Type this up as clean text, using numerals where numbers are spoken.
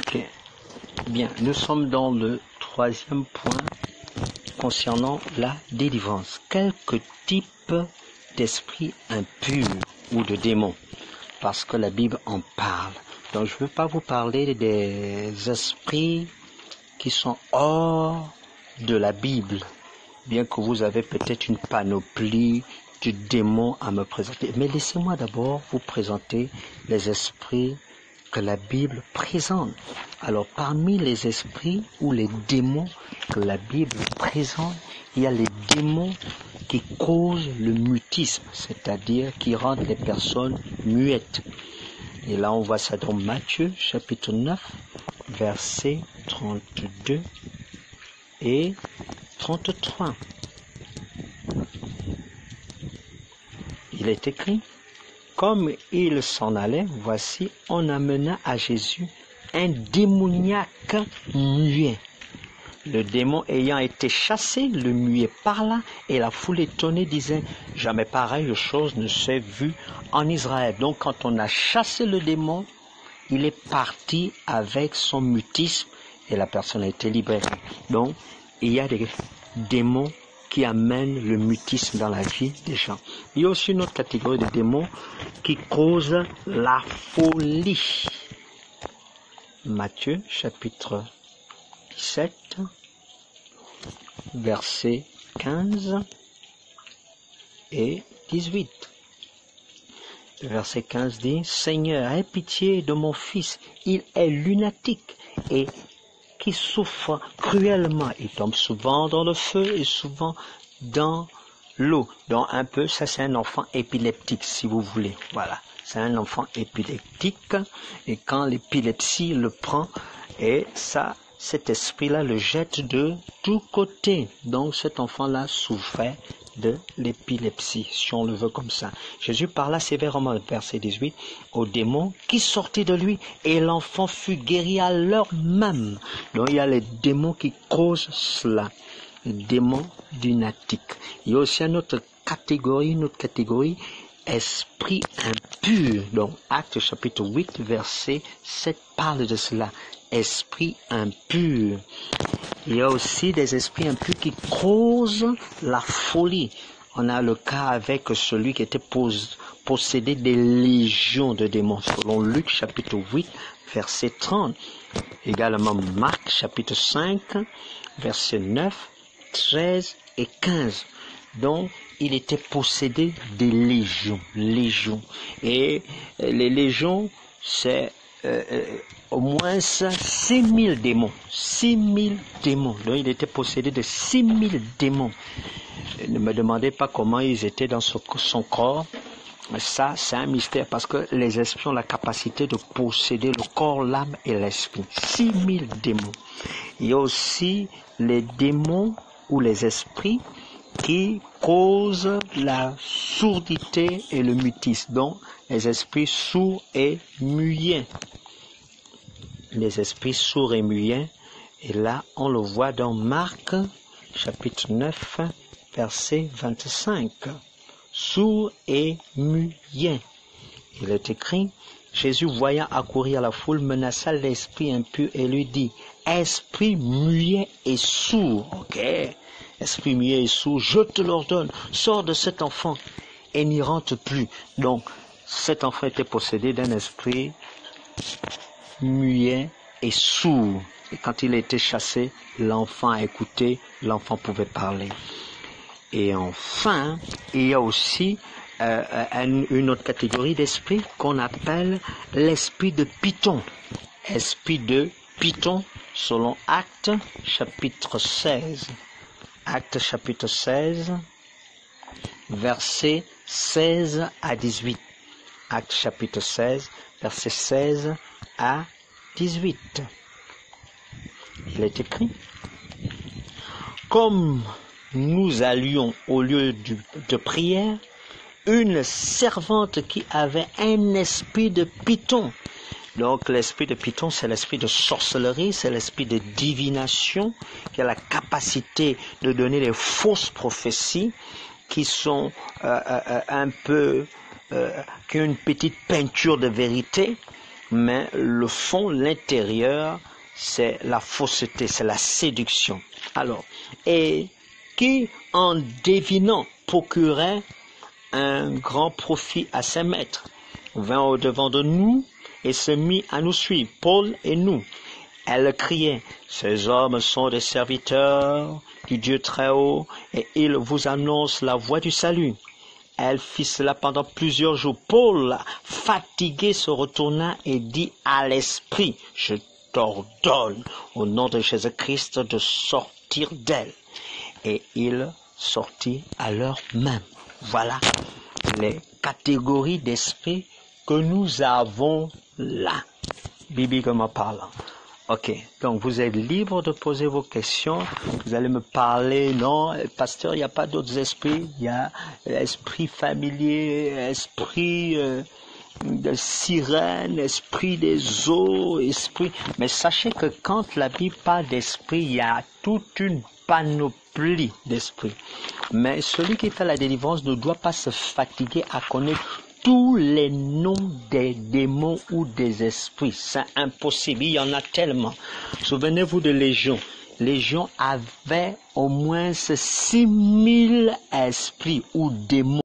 Ok. Bien, nous sommes dans le troisième point concernant la délivrance. Quelques types d'esprits impurs ou de démons, parce que la Bible en parle. Donc je ne veux pas vous parler des esprits qui sont hors de la Bible, bien que vous avez peut-être une panoplie de démons à me présenter. Mais laissez-moi d'abord vous présenter les esprits que la Bible présente. Alors parmi les esprits ou les démons que la Bible présente, il y a les démons qui causent le mutisme, c'est-à-dire qui rendent les personnes muettes. Et là on voit ça dans Matthieu chapitre 9, versets 32 et 33. Il est écrit: comme il s'en allait, voici, on amena à Jésus un démoniaque muet. Le démon ayant été chassé, le muet parla, et la foule étonnée disait: jamais pareille chose ne s'est vue en Israël. Donc quand on a chassé le démon, il est parti avec son mutisme et la personne a été libérée. Donc il y a des démons qui amènent le mutisme dans la vie des gens. Il y a aussi une autre catégorie de démons qui causent la folie. Matthieu chapitre 17, versets 15 et 18. Le verset 15 dit: Seigneur, aie pitié de mon fils, il est lunatique et qui souffre cruellement. Il tombe souvent dans le feu et souvent dans l'eau. Donc un peu, ça c'est un enfant épileptique si vous voulez. Voilà, c'est un enfant épileptique et quand l'épilepsie le prend, et ça, cet esprit-là le jette de tous côtés. Donc cet enfant-là souffrait de l'épilepsie, si on le veut comme ça. Jésus parla sévèrement, verset 18, aux démons qui sortaient de lui, et l'enfant fut guéri à l'heure même. Donc il y a les démons qui causent cela, les démons lunatiques. Il y a aussi une autre catégorie, esprit impur. Donc Actes chapitre 8, verset 7 parle de cela, esprit impur. Il y a aussi des esprits impurs qui causent la folie. On a le cas avec celui qui était possédé des légions de démons, selon Luc chapitre 8, verset 30. Également Marc chapitre 5, verset 9, 13 et 15. Donc, il était possédé des légions. Et les légions, c'est au moins 6000 démons. 6000 démons. Donc il était possédé de 6000 démons. Ne me demandez pas comment ils étaient dans son corps. Ça, c'est un mystère parce que les esprits ont la capacité de posséder le corps, l'âme et l'esprit. 6000 démons. Il y a aussi les démons ou les esprits qui causent la sourdité et le mutisme. Donc, les esprits sourds et muets. Les esprits sourds et muets. Et là, on le voit dans Marc, chapitre 9, verset 25. Sourds et muets. Il est écrit: Jésus, voyant accourir la foule, menaça l'esprit impur et lui dit: esprit muet et sourd. Ok. Esprit muet et sourd, je te l'ordonne, sors de cet enfant et n'y rentre plus. Donc, cet enfant était possédé d'un esprit muet et sourd. Et quand il a été chassé, l'enfant a écouté, l'enfant pouvait parler. Et enfin, il y a aussi une autre catégorie d'esprit qu'on appelle l'esprit de Python. Esprit de Python, selon Actes chapitre 16. Actes chapitre 16, versets 16 à 18. Actes chapitre 16, versets 16 à 18. Il est écrit: comme nous allions au lieu de prière, une servante qui avait un esprit de Python. Donc l'esprit de Python, c'est l'esprit de sorcellerie, c'est l'esprit de divination, qui a la capacité de donner des fausses prophéties, qui sont qui ont une petite peinture de vérité. mais le fond, l'intérieur, c'est la fausseté, c'est la séduction. Alors, et qui, en devinant, procurait un grand profit à ses maîtres, vint au-devant de nous et se mit à nous suivre, Paul et nous. Elle criait, ces hommes sont des serviteurs du Dieu très haut et ils vous annoncent la voie du salut. Elle fit cela pendant plusieurs jours. Paul, fatigué, se retourna et dit à l'esprit, je t'ordonne au nom de Jésus-Christ de sortir d'elle. Et il sortit à l'heure même. Voilà les catégories d'esprit que nous avons là, bibliquement parlant. Ok, donc vous êtes libre de poser vos questions. Vous allez me parler, non, pasteur, il n'y a pas d'autres esprits. Il y a l'esprit familier, esprit de sirène, esprit des eaux, esprit... Mais sachez que quand la Bible parle d'esprit, il y a toute une panoplie d'esprits. Mais celui qui fait la délivrance ne doit pas se fatiguer à connaître tous les noms des démons ou des esprits. C'est impossible, il y en a tellement. Souvenez-vous de Légion. Légion avait au moins 6000 esprits ou démons.